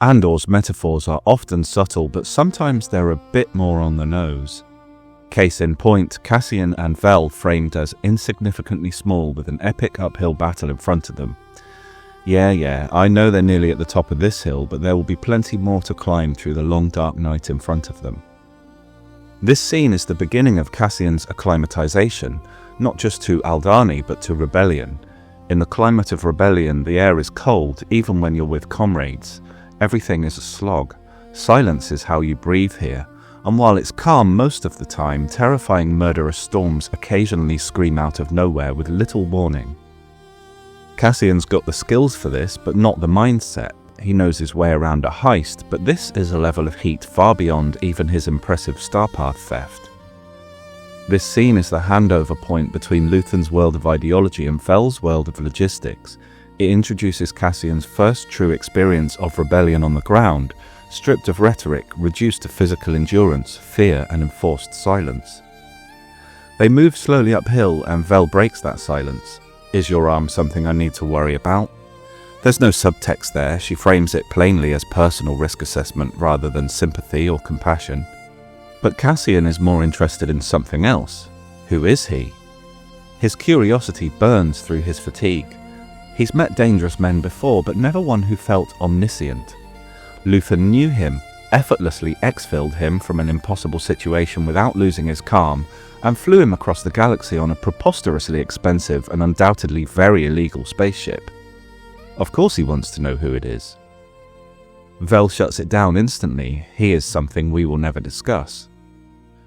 Andor's metaphors are often subtle, but sometimes they're a bit more on the nose. Case in point, Cassian and Vel framed as insignificantly small with an epic uphill battle in front of them. Yeah, I know they're nearly at the top of this hill, but there will be plenty more to climb through the long dark night in front of them. This scene is the beginning of Cassian's acclimatization, not just to Aldhani, but to rebellion. In the climate of rebellion, the air is cold, even when you're with comrades. Everything is a slog. Silence is how you breathe here, and while it's calm most of the time, terrifying murderous storms occasionally scream out of nowhere with little warning. Cassian's got the skills for this, but not the mindset. He knows his way around a heist, but this is a level of heat far beyond even his impressive Starpath theft. This scene is the handover point between Luthen's world of ideology and Vel's world of logistics. It introduces Cassian's first true experience of rebellion on the ground, stripped of rhetoric, reduced to physical endurance, fear, and enforced silence. They move slowly uphill, and Vel breaks that silence. Is your arm something I need to worry about? There's no subtext there. She frames it plainly as personal risk assessment rather than sympathy or compassion. But Cassian is more interested in something else. Who is he? His curiosity burns through his fatigue. He's met dangerous men before, but never one who felt omniscient. Luthen knew him, effortlessly exfilled him from an impossible situation without losing his calm, and flew him across the galaxy on a preposterously expensive and undoubtedly very illegal spaceship. Of course he wants to know who it is. Vel shuts it down instantly. He is something we will never discuss.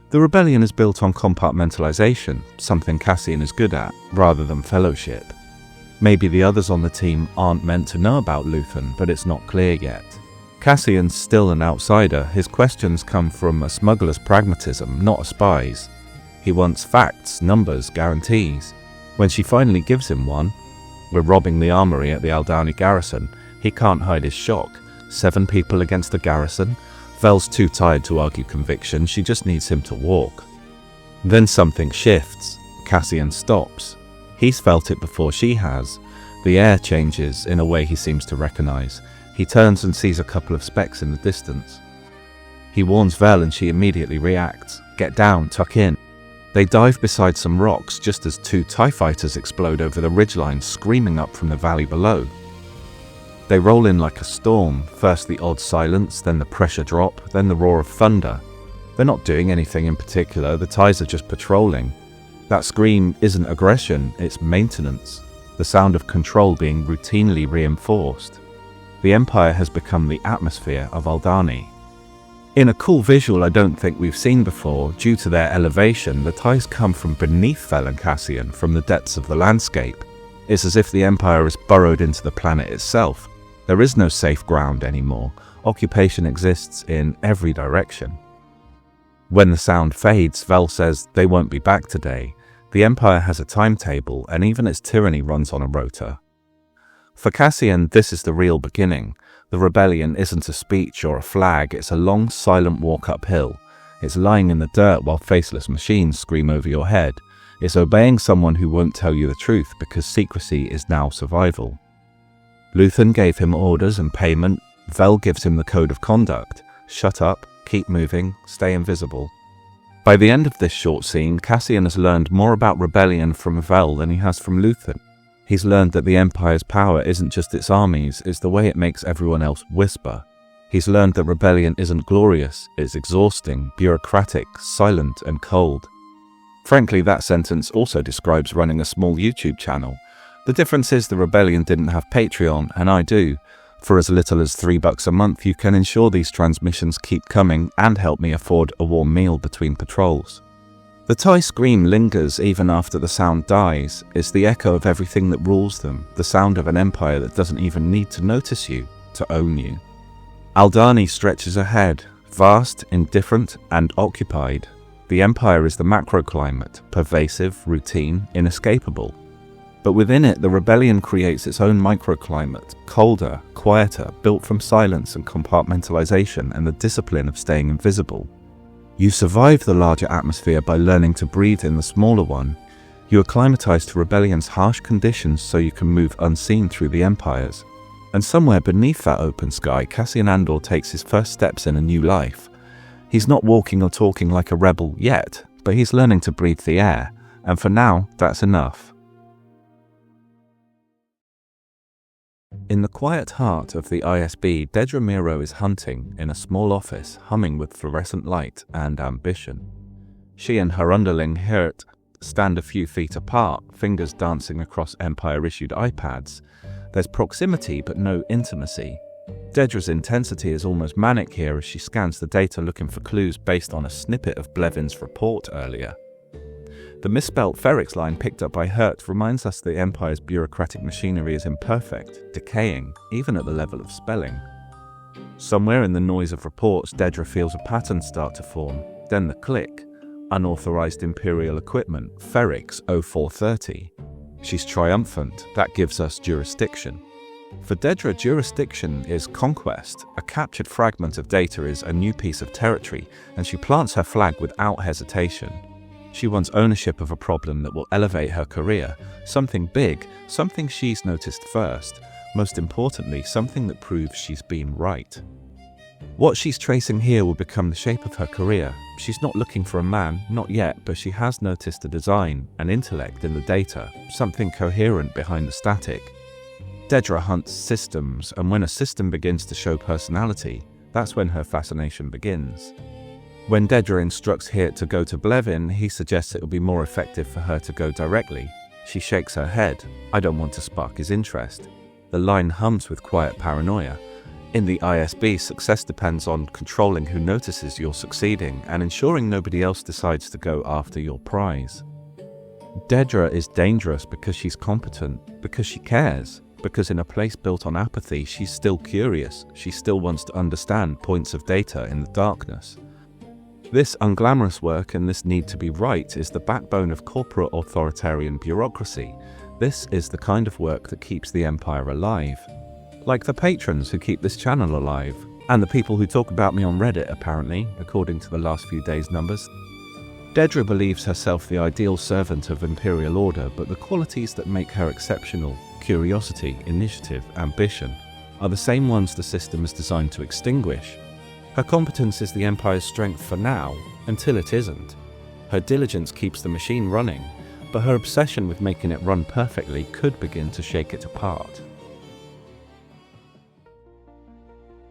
The rebellion is built on compartmentalization, something Cassian is good at, rather than fellowship. Maybe the others on the team aren't meant to know about Luthen, but it's not clear yet. Cassian's still an outsider. His questions come from a smuggler's pragmatism, not a spy's. He wants facts, numbers, guarantees. When she finally gives him one, we're robbing the armory at the Aldhani garrison, he can't hide his shock. 7 people against the garrison? Vel's too tired to argue conviction, she just needs him to walk. Then something shifts. Cassian stops. He's felt it before she has. The air changes in a way he seems to recognize. He turns and sees a couple of specks in the distance. He warns Vel and she immediately reacts. Get down, tuck in. They dive beside some rocks just as 2 TIE fighters explode over the ridgeline, screaming up from the valley below. They roll in like a storm, first the odd silence, then the pressure drop, then the roar of thunder. They're not doing anything in particular, the TIEs are just patrolling. That scream isn't aggression, it's maintenance, the sound of control being routinely reinforced. The Empire has become the atmosphere of Aldhani. In a cool visual I don't think we've seen before, due to their elevation, the TIEs come from beneath Vel and Cassian, from the depths of the landscape. It's as if the Empire has burrowed into the planet itself. There is no safe ground anymore. Occupation exists in every direction. When the sound fades, Vel says they won't be back today. The Empire has a timetable, and even its tyranny runs on a rota. For Cassian, this is the real beginning. The rebellion isn't a speech or a flag, it's a long, silent walk uphill. It's lying in the dirt while faceless machines scream over your head. It's obeying someone who won't tell you the truth because secrecy is now survival. Luthen gave him orders and payment. Vel gives him the code of conduct. Shut up, keep moving, stay invisible. By the end of this short scene, Cassian has learned more about rebellion from Vel than he has from Luthen. He's learned that the Empire's power isn't just its armies, it's the way it makes everyone else whisper. He's learned that rebellion isn't glorious, it's exhausting, bureaucratic, silent, and cold. Frankly, that sentence also describes running a small YouTube channel. The difference is the rebellion didn't have Patreon, and I do. For as little as $3 a month, you can ensure these transmissions keep coming and help me afford a warm meal between patrols. The TIE scream lingers even after the sound dies. It's the echo of everything that rules them, the sound of an empire that doesn't even need to notice you, to own you. Aldhani stretches ahead, vast, indifferent, and occupied. The empire is the macroclimate, pervasive, routine, inescapable. But within it, the rebellion creates its own microclimate, colder, quieter, built from silence and compartmentalization and the discipline of staying invisible. You survive the larger atmosphere by learning to breathe in the smaller one. You acclimatize to rebellion's harsh conditions so you can move unseen through the empires. And somewhere beneath that open sky, Cassian Andor takes his first steps in a new life. He's not walking or talking like a rebel yet, but he's learning to breathe the air, and for now, that's enough. In the quiet heart of the ISB, Dedra Meero is hunting in a small office, humming with fluorescent light and ambition. She and her underling Hirt stand a few feet apart, fingers dancing across Empire-issued iPads. There's proximity but no intimacy. Dedra's intensity is almost manic here as she scans the data looking for clues based on a snippet of Blevin's report earlier. The misspelt Ferrix line picked up by Hirt reminds us the Empire's bureaucratic machinery is imperfect, decaying, even at the level of spelling. Somewhere in the noise of reports, Dedra feels a pattern start to form, then the click. Unauthorized Imperial equipment, Ferrix 0430. She's triumphant, that gives us jurisdiction. For Dedra, jurisdiction is conquest. A captured fragment of data is a new piece of territory, and she plants her flag without hesitation. She wants ownership of a problem that will elevate her career, something big, something she's noticed first, most importantly, something that proves she's been right. What she's tracing here will become the shape of her career. She's not looking for a man, not yet, but she has noticed a design, an intellect in the data, something coherent behind the static. Dedra hunts systems, and when a system begins to show personality, that's when her fascination begins. When Dedra instructs Hirt to go to Blevin, he suggests it will be more effective for her to go directly. She shakes her head. I don't want to spark his interest. The line hums with quiet paranoia. In the ISB, success depends on controlling who notices you're succeeding and ensuring nobody else decides to go after your prize. Dedra is dangerous because she's competent, because she cares, because in a place built on apathy, she's still curious. She still wants to understand points of data in the darkness. This unglamorous work and this need to be right is the backbone of corporate authoritarian bureaucracy. This is the kind of work that keeps the Empire alive. Like the patrons who keep this channel alive, and the people who talk about me on Reddit apparently, according to the last few days' numbers. Dedra believes herself the ideal servant of Imperial order, but the qualities that make her exceptional, curiosity, initiative, ambition, are the same ones the system is designed to extinguish. Her competence is the Empire's strength for now, until it isn't. Her diligence keeps the machine running, but her obsession with making it run perfectly could begin to shake it apart.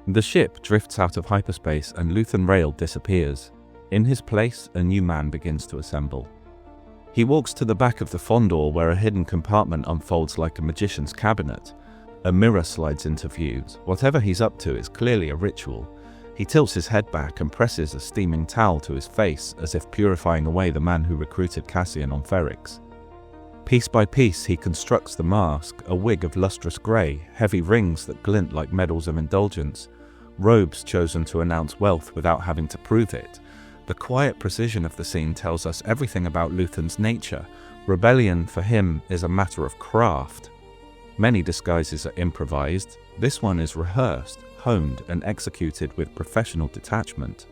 The ship drifts out of hyperspace and Luthen Rael disappears. In his place, a new man begins to assemble. He walks to the back of the Fondor where a hidden compartment unfolds like a magician's cabinet. A mirror slides into view. Whatever he's up to is clearly a ritual. He tilts his head back and presses a steaming towel to his face as if purifying away the man who recruited Cassian on Ferrix. Piece by piece he constructs the mask, a wig of lustrous grey, heavy rings that glint like medals of indulgence, robes chosen to announce wealth without having to prove it. The quiet precision of the scene tells us everything about Luthen's nature. Rebellion for him is a matter of craft. Many disguises are improvised. This one is rehearsed, honed and executed with professional detachment.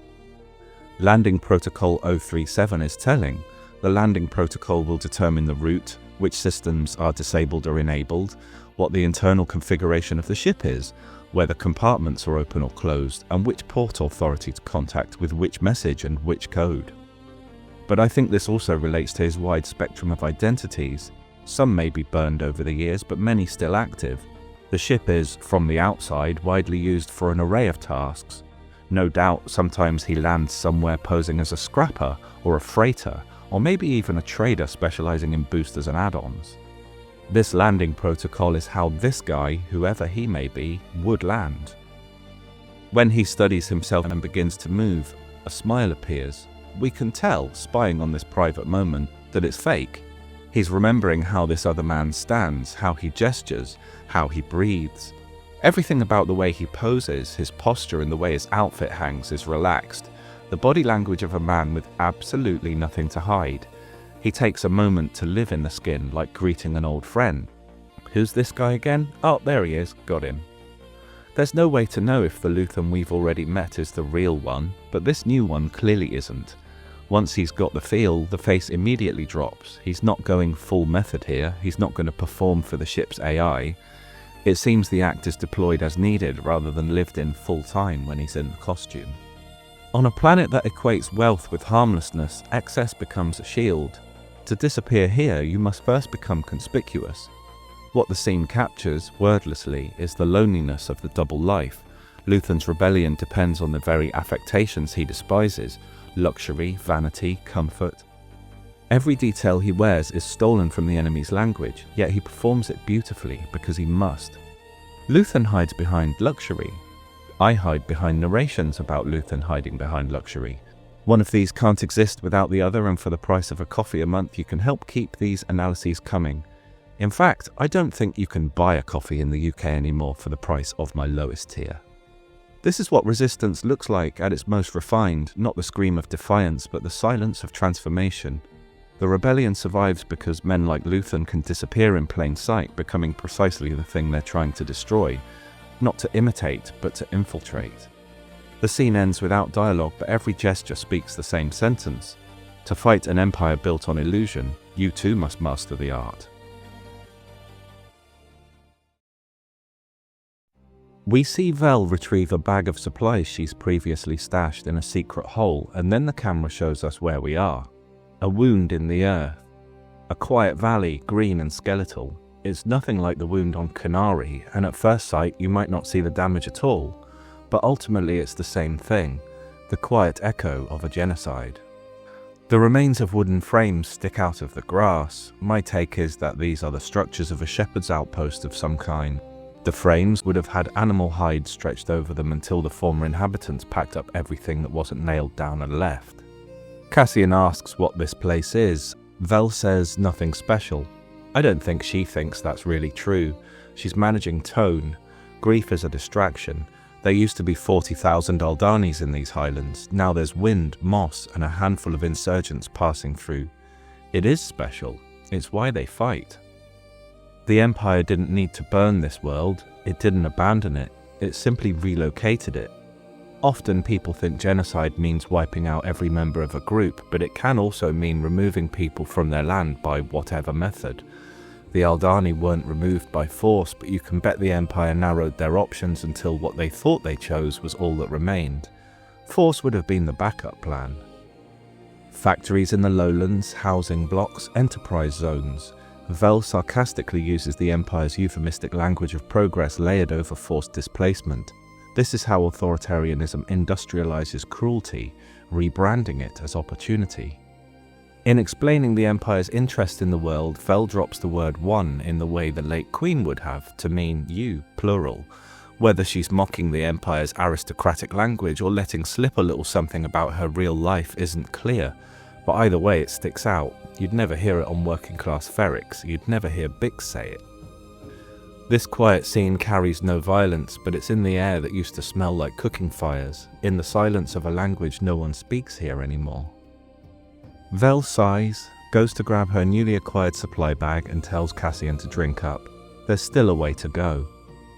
Landing Protocol 037 is telling. The landing protocol will determine the route, which systems are disabled or enabled, what the internal configuration of the ship is, whether compartments are open or closed, and which port authority to contact with which message and which code. But I think this also relates to his wide spectrum of identities. Some may be burned over the years, but many still active. The ship is, from the outside, widely used for an array of tasks. No doubt sometimes he lands somewhere posing as a scrapper or a freighter, or maybe even a trader specializing in boosters and add-ons. This landing protocol is how this guy, whoever he may be, would land. When he studies himself and begins to move, a smile appears. We can tell, spying on this private moment, that it's fake. He's remembering how this other man stands, how he gestures, how he breathes. Everything about the way he poses, his posture and the way his outfit hangs is relaxed. The body language of a man with absolutely nothing to hide. He takes a moment to live in the skin, like greeting an old friend. Who's this guy again? Oh, there he is, got him. There's no way to know if the Luthen we've already met is the real one, but this new one clearly isn't. Once he's got the feel, the face immediately drops. He's not going full method here, he's not going to perform for the ship's AI. It seems the act is deployed as needed rather than lived in full-time when he's in the costume. On a planet that equates wealth with harmlessness, excess becomes a shield. To disappear here, you must first become conspicuous. What the scene captures, wordlessly, is the loneliness of the double life. Luthen's rebellion depends on the very affectations he despises: luxury, vanity, comfort. Every detail he wears is stolen from the enemy's language, yet he performs it beautifully because he must. Luthen hides behind luxury. I hide behind narrations about Luthen hiding behind luxury. One of these can't exist without the other, and for the price of a coffee a month you can help keep these analyses coming. In fact, I don't think you can buy a coffee in the UK anymore for the price of my lowest tier. This is what resistance looks like at its most refined, not the scream of defiance but the silence of transformation. The rebellion survives because men like Luthen can disappear in plain sight, becoming precisely the thing they're trying to destroy, not to imitate but to infiltrate. The scene ends without dialogue, but every gesture speaks the same sentence. To fight an empire built on illusion, you too must master the art. We see Vel retrieve a bag of supplies she's previously stashed in a secret hole, and then the camera shows us where we are. A wound in the earth. A quiet valley, green and skeletal. It's nothing like the wound on Canary, and at first sight you might not see the damage at all. But ultimately it's the same thing, the quiet echo of a genocide. The remains of wooden frames stick out of the grass. My take is that these are the structures of a shepherd's outpost of some kind. The frames would have had animal hides stretched over them until the former inhabitants packed up everything that wasn't nailed down and left. Cassian asks what this place is. Vel says nothing special. I don't think she thinks that's really true. She's managing tone. Grief is a distraction. There used to be 40,000 Aldhanis in these highlands. Now there's wind, moss, and a handful of insurgents passing through. It is special. It's why they fight. The Empire didn't need to burn this world. It didn't abandon it. It simply relocated it. Often people think genocide means wiping out every member of a group, but it can also mean removing people from their land by whatever method. The Aldhani weren't removed by force, but you can bet the Empire narrowed their options until what they thought they chose was all that remained. Force would have been the backup plan. Factories in the lowlands, housing blocks, enterprise zones. Vel sarcastically uses the Empire's euphemistic language of progress layered over forced displacement. This is how authoritarianism industrializes cruelty, rebranding it as opportunity. In explaining the Empire's interest in the world, Vel drops the word one in the way the late Queen would have, to mean you, plural. Whether she's mocking the Empire's aristocratic language or letting slip a little something about her real life isn't clear, but either way it sticks out. You'd never hear it on working-class ferrics, you'd never hear Bix say it. This quiet scene carries no violence, but it's in the air that used to smell like cooking fires, in the silence of a language no one speaks here anymore. Vel sighs, goes to grab her newly acquired supply bag and tells Cassian to drink up. There's still a way to go.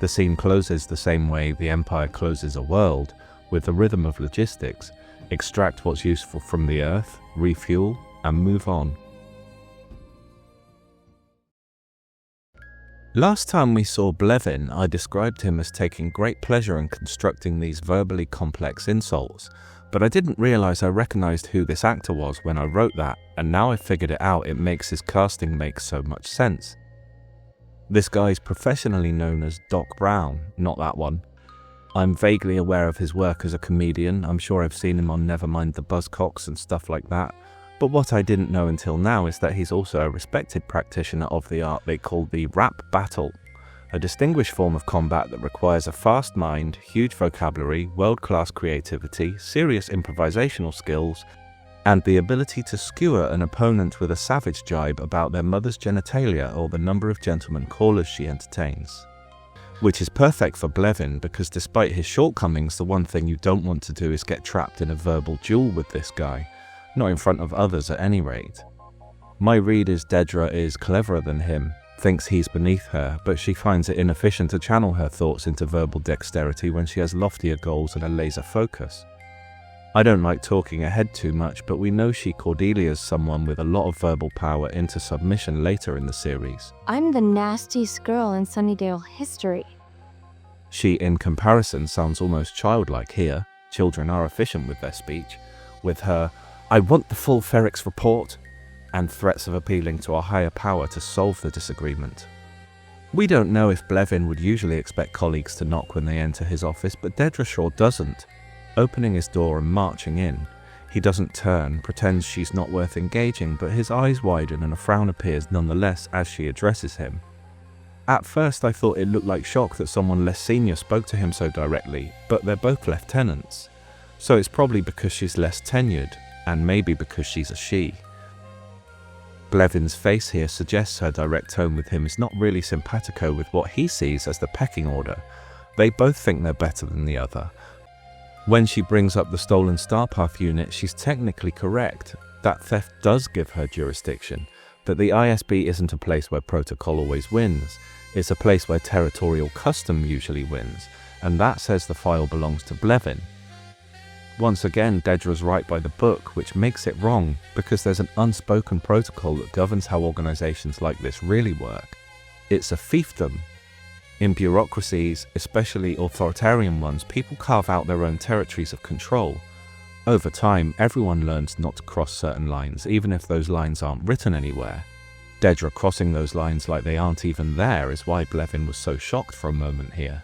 The scene closes the same way the Empire closes a world, with the rhythm of logistics: extract what's useful from the earth, refuel, and move on. Last time we saw Blevin, I described him as taking great pleasure in constructing these verbally complex insults, but I didn't realise I recognised who this actor was when I wrote that, and now I've figured it out, it makes his casting make so much sense. This guy's professionally known as Doc Brown, not that one. I'm vaguely aware of his work as a comedian. I'm sure I've seen him on Nevermind the Buzzcocks and stuff like that. But what I didn't know until now is that he's also a respected practitioner of the art they call the rap battle, a distinguished form of combat that requires a fast mind, huge vocabulary, world-class creativity, serious improvisational skills, and the ability to skewer an opponent with a savage jibe about their mother's genitalia or the number of gentlemen callers she entertains. Which is perfect for Blevin because despite his shortcomings, the one thing you don't want to do is get trapped in a verbal duel with this guy. Not in front of others at any rate. My read is Dedra is cleverer than him, thinks he's beneath her, but she finds it inefficient to channel her thoughts into verbal dexterity when she has loftier goals and a laser focus. I don't like talking ahead too much, but we know she Cordelia's someone with a lot of verbal power into submission later in the series. I'm the nastiest girl in Sunnydale history. She, in comparison, sounds almost childlike here. Children are efficient with their speech. With her, I want the full Ferrex report, and threats of appealing to a higher power to solve the disagreement. We don't know if Blevin would usually expect colleagues to knock when they enter his office, but Dedra sure doesn't. Opening his door and marching in, he doesn't turn, pretends she's not worth engaging, but his eyes widen and a frown appears nonetheless as she addresses him. At first I thought it looked like shock that someone less senior spoke to him so directly, but they're both lieutenants, so it's probably because she's less tenured, and maybe because she's a she. Blevin's face here suggests her direct tone with him is not really simpatico with what he sees as the pecking order. They both think they're better than the other. When she brings up the stolen Starpath unit, she's technically correct. That theft does give her jurisdiction, but the ISB isn't a place where protocol always wins. It's a place where territorial custom usually wins, and that says the file belongs to Blevin. Once again, Dedra's right by the book, which makes it wrong, because there's an unspoken protocol that governs how organizations like this really work. It's a fiefdom. In bureaucracies, especially authoritarian ones, people carve out their own territories of control. Over time, everyone learns not to cross certain lines, even if those lines aren't written anywhere. Dedra crossing those lines like they aren't even there is why Blevin was so shocked for a moment here.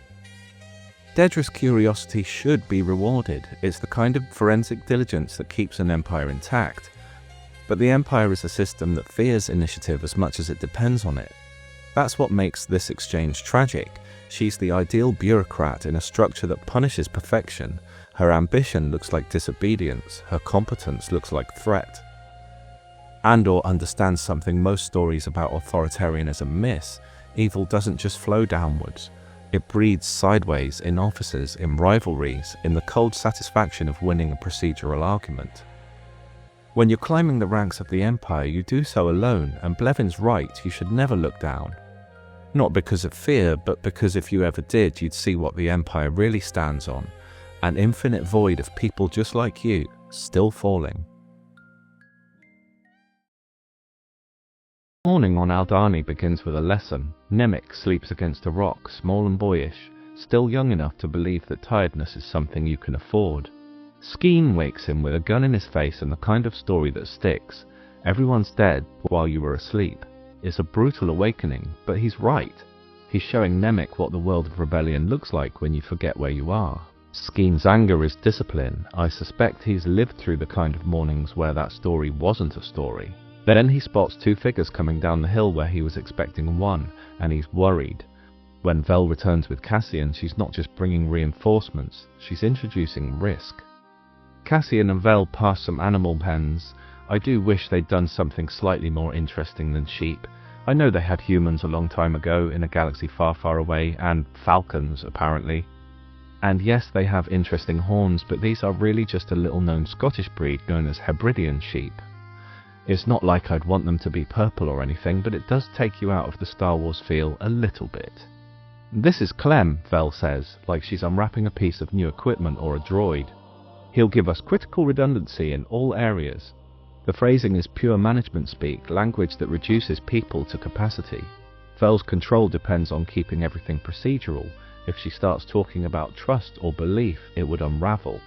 Dedra's curiosity should be rewarded. It's the kind of forensic diligence that keeps an empire intact. But the empire is a system that fears initiative as much as it depends on it. That's what makes this exchange tragic. She's the ideal bureaucrat in a structure that punishes perfection. Her ambition looks like disobedience. Her competence looks like threat. Andor understands something most stories about authoritarianism miss. Evil doesn't just flow downwards. It breeds sideways in offices, in rivalries, in the cold satisfaction of winning a procedural argument. When you're climbing the ranks of the Empire, you do so alone, and Blevin's right, you should never look down. Not because of fear, but because if you ever did, you'd see what the Empire really stands on. An infinite void of people just like you, still falling. Morning on Aldhani begins with a lesson. Nemik sleeps against a rock, small and boyish, still young enough to believe that tiredness is something you can afford. Skeen wakes him with a gun in his face and the kind of story that sticks. Everyone's dead while you were asleep. It's a brutal awakening, but he's right. He's showing Nemik what the world of rebellion looks like when you forget where you are. Skeen's anger is discipline. I suspect he's lived through the kind of mornings where that story wasn't a story. Then he spots two figures coming down the hill where he was expecting one, and he's worried. When Vel returns with Cassian, she's not just bringing reinforcements, she's introducing risk. Cassian and Vel pass some animal pens. I do wish they'd done something slightly more interesting than sheep. I know they had humans a long time ago in a galaxy far, far away, and falcons, apparently. And yes, they have interesting horns, but these are really just a little-known Scottish breed known as Hebridean sheep. It's not like I'd want them to be purple or anything, but it does take you out of the Star Wars feel a little bit. This is Clem, Vel says, like she's unwrapping a piece of new equipment or a droid. He'll give us critical redundancy in all areas. The phrasing is pure management speak, language that reduces people to capacity. Vel's control depends on keeping everything procedural. If she starts talking about trust or belief, it would unravel.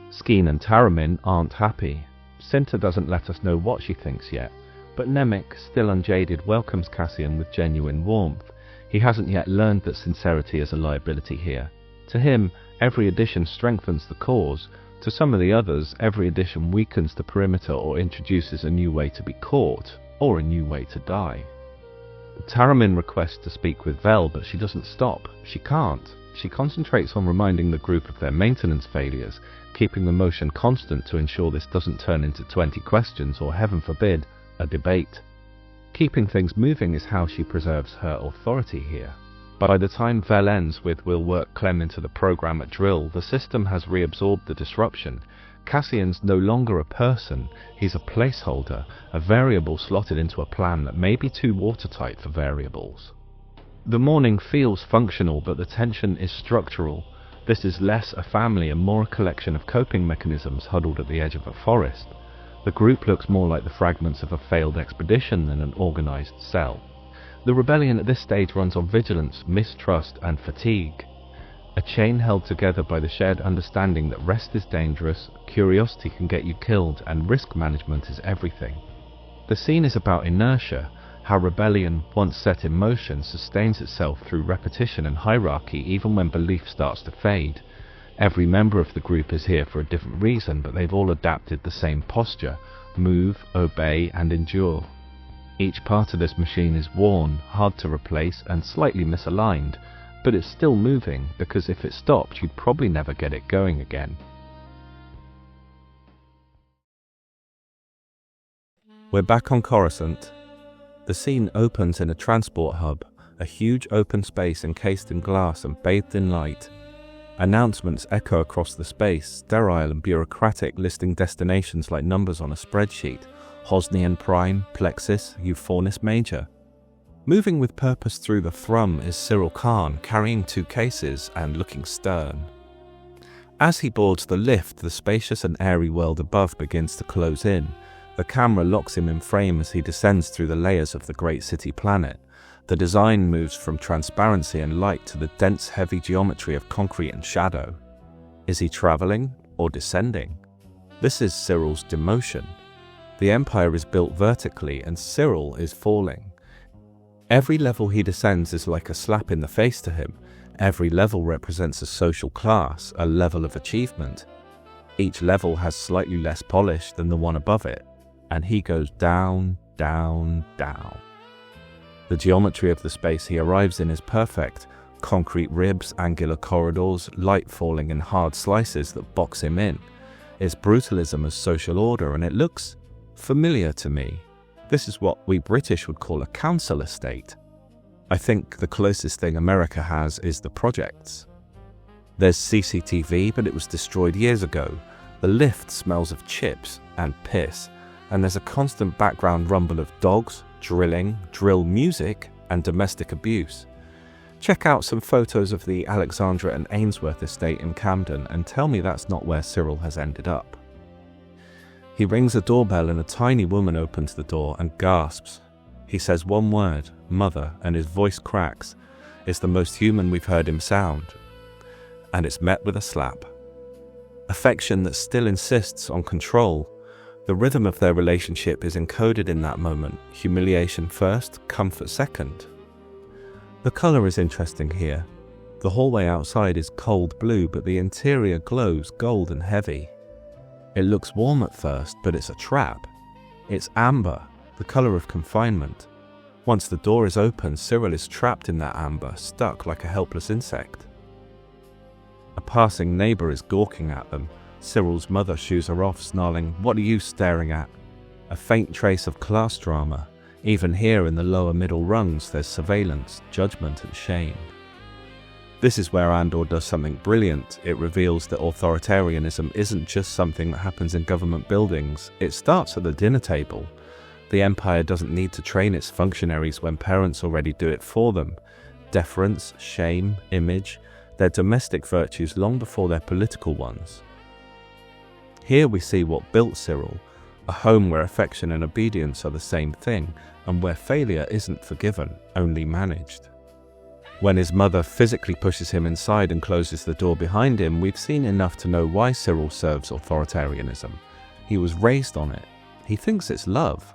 Skeen and Taramin aren't happy. Cinta doesn't let us know what she thinks yet, but Nemik, still unjaded, welcomes Cassian with genuine warmth. He hasn't yet learned that sincerity is a liability here. To him, every addition strengthens the cause. To some of the others, every addition weakens the perimeter or introduces a new way to be caught, or a new way to die. Taramin requests to speak with Vel, but she doesn't stop. She can't. She concentrates on reminding the group of their maintenance failures, keeping the motion constant to ensure this doesn't turn into 20 questions or, heaven forbid, a debate. Keeping things moving is how she preserves her authority here. By the time Vel ends with "we'll work Clem into the program at drill," the system has reabsorbed the disruption. Cassian's no longer a person, he's a placeholder, a variable slotted into a plan that may be too watertight for variables. The morning feels functional, but the tension is structural. This is less a family and more a collection of coping mechanisms huddled at the edge of a forest. The group looks more like the fragments of a failed expedition than an organized cell. The rebellion at this stage runs on vigilance, mistrust, and fatigue. A chain held together by the shared understanding that rest is dangerous, curiosity can get you killed, and risk management is everything. The scene is about inertia, how rebellion, once set in motion, sustains itself through repetition and hierarchy even when belief starts to fade. Every member of the group is here for a different reason, but they've all adapted the same posture: move, obey, and endure. Each part of this machine is worn, hard to replace, and slightly misaligned, but it's still moving, because if it stopped, you'd probably never get it going again. We're back on Coruscant. The scene opens in a transport hub, a huge open space encased in glass and bathed in light. Announcements echo across the space, sterile and bureaucratic, listing destinations like numbers on a spreadsheet: Hosnian Prime, Plexus, Euphornis Major. Moving with purpose through the thrum is Syril Karn, carrying 2 cases and looking stern. As he boards the lift, the spacious and airy world above begins to close in. The camera locks him in frame as he descends through the layers of the great city planet. The design moves from transparency and light to the dense, heavy geometry of concrete and shadow. Is he traveling or descending? This is Syril's demotion. The Empire is built vertically and Syril is falling. Every level he descends is like a slap in the face to him. Every level represents a social class, a level of achievement. Each level has slightly less polish than the one above it, and he goes down, down, down. The geometry of the space he arrives in is perfect: concrete ribs, angular corridors, light falling in hard slices that box him in. It's brutalism as social order, and it looks familiar to me. This is what we British would call a council estate. I think the closest thing America has is the projects. There's CCTV, but it was destroyed years ago. The lift smells of chips and piss, and there's a constant background rumble of dogs, drilling, drill music, and domestic abuse. Check out some photos of the Alexandra and Ainsworth estate in Camden and tell me that's not where Syril has ended up. He rings a doorbell and a tiny woman opens the door and gasps. He says one word, "Mother," and his voice cracks. It's the most human we've heard him sound. And it's met with a slap. Affection that still insists on control. The rhythm of their relationship is encoded in that moment: humiliation first, comfort second. The colour is interesting here. The hallway outside is cold blue, but the interior glows gold and heavy. It looks warm at first, but it's a trap. It's amber, the colour of confinement. Once the door is open, Syril is trapped in that amber, stuck like a helpless insect. A passing neighbour is gawking at them. Cyril's mother shoos her off, snarling, "What are you staring at?" A faint trace of class drama. Even here in the lower middle rungs, there's surveillance, judgment, and shame. This is where Andor does something brilliant. It reveals that authoritarianism isn't just something that happens in government buildings. It starts at the dinner table. The Empire doesn't need to train its functionaries when parents already do it for them. Deference, shame, image, they're domestic virtues long before they're political ones. Here we see what built Syril, a home where affection and obedience are the same thing, and where failure isn't forgiven, only managed. When his mother physically pushes him inside and closes the door behind him, we've seen enough to know why Syril serves authoritarianism. He was raised on it. He thinks it's love.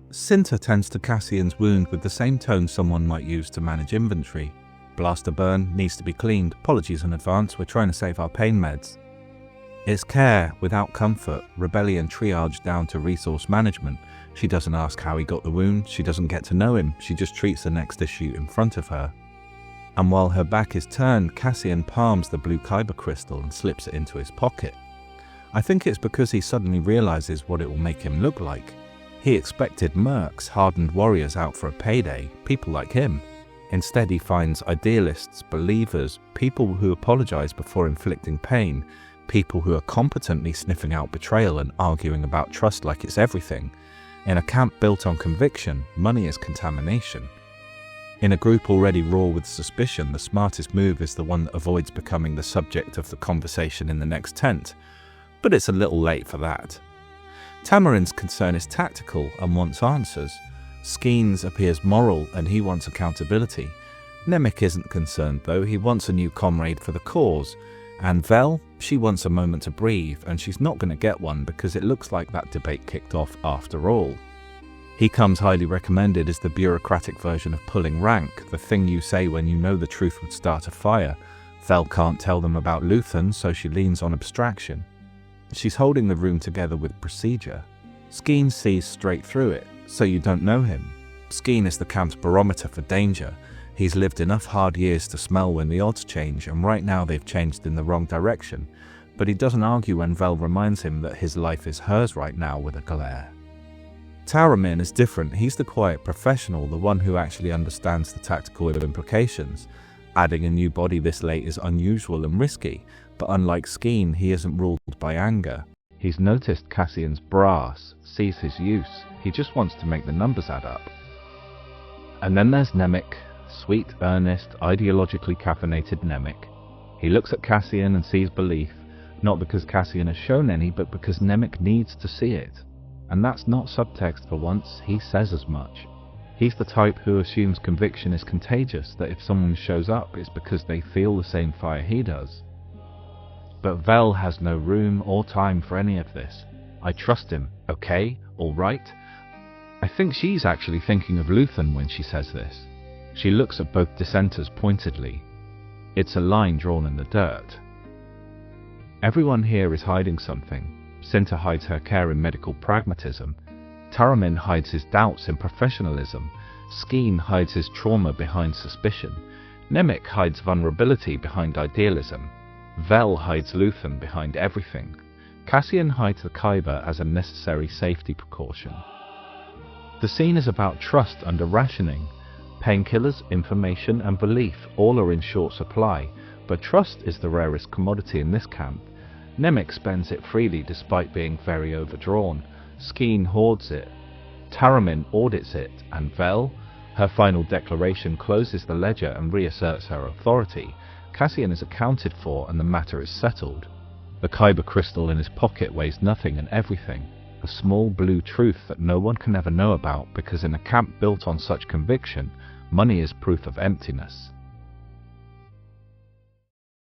Cinta tends to Cassian's wound with the same tone someone might use to manage inventory. Blaster burn, needs to be cleaned, apologies in advance, we're trying to save our pain meds. It's care without comfort, rebellion triaged down to resource management. She doesn't ask how he got the wound, she doesn't get to know him, she just treats the next issue in front of her. And while her back is turned, Cassian palms the blue kyber crystal and slips it into his pocket. I think it's because he suddenly realizes what it will make him look like. He expected mercs, hardened warriors out for a payday, people like him. Instead, he finds idealists, believers, people who apologize before inflicting pain, people who are competently sniffing out betrayal and arguing about trust like it's everything. In a camp built on conviction, money is contamination. In a group already raw with suspicion, the smartest move is the one that avoids becoming the subject of the conversation in the next tent. But it's a little late for that. Tamarin's concern is tactical and wants answers. Skeen's appears moral and he wants accountability. Nemik isn't concerned though, he wants a new comrade for the cause. And Vel, she wants a moment to breathe, and she's not going to get one because it looks like that debate kicked off after all. He comes highly recommended as the bureaucratic version of pulling rank, the thing you say when you know the truth would start a fire. Vel can't tell them about Luthen, so she leans on abstraction. She's holding the room together with procedure. Skeen sees straight through it, so you don't know him. Skeen is the camp's barometer for danger. He's lived enough hard years to smell when the odds change, and right now they've changed in the wrong direction. But he doesn't argue when Vel reminds him that his life is hers right now with a glare. Tyranny is different. He's the quiet professional, the one who actually understands the tactical implications. Adding a new body this late is unusual and risky, but unlike Skeen, he isn't ruled by anger. He's noticed Cassian's brass, sees his use, he just wants to make the numbers add up. And then there's Nemik, sweet, earnest, ideologically caffeinated Nemik. He looks at Cassian and sees belief, not because Cassian has shown any, but because Nemik needs to see it. And that's not subtext for once, he says as much. He's the type who assumes conviction is contagious, that if someone shows up it's because they feel the same fire he does. But Vel has no room or time for any of this. I trust him, okay, alright. I think she's actually thinking of Luthen when she says this. She looks at both dissenters pointedly. It's a line drawn in the dirt. Everyone here is hiding something. Cinta hides her care in medical pragmatism. Taramin hides his doubts in professionalism. Skeen hides his trauma behind suspicion. Nemik hides vulnerability behind idealism. Vel hides Luthen behind everything. Cassian hides the Kyber as a necessary safety precaution. The scene is about trust under rationing. Painkillers, information and belief all are in short supply, but trust is the rarest commodity in this camp. Nemik spends it freely despite being very overdrawn. Skeen hoards it. Taramin audits it, and Vel, her final declaration closes the ledger and reasserts her authority. Cassian is accounted for and the matter is settled. The Kyber crystal in his pocket weighs nothing and everything, a small blue truth that no one can ever know about because in a camp built on such conviction, money is proof of emptiness.